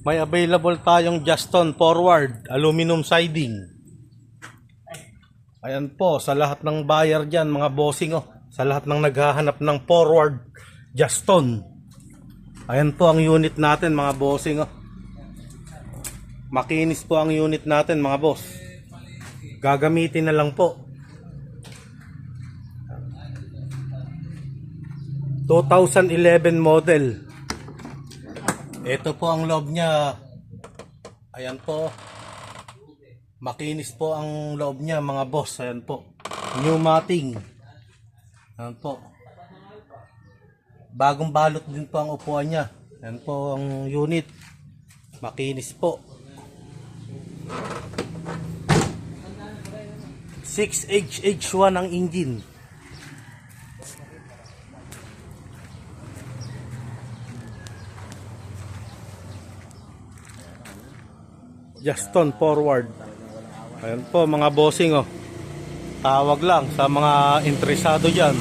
May available tayong Juston forward aluminum siding. Ayan po, sa lahat ng buyer dyan, mga bossing oh. Sa lahat ng naghahanap ng forward Juston. Ayan po ang unit natin mga bossing oh. Makinis po ang unit natin mga boss. Gagamitin na lang po. 2011 model. Ito po ang loob niya. Ayan po. Makinis po ang loob niya mga boss. Ayan po. New matting. Ayan po. Bagong balot din po ang upuan niya. Ayan po ang unit. Makinis po. 6HH1 ang engine. Juston forward. Ayan po mga bossing oh. Tawag lang sa mga interesado dyan.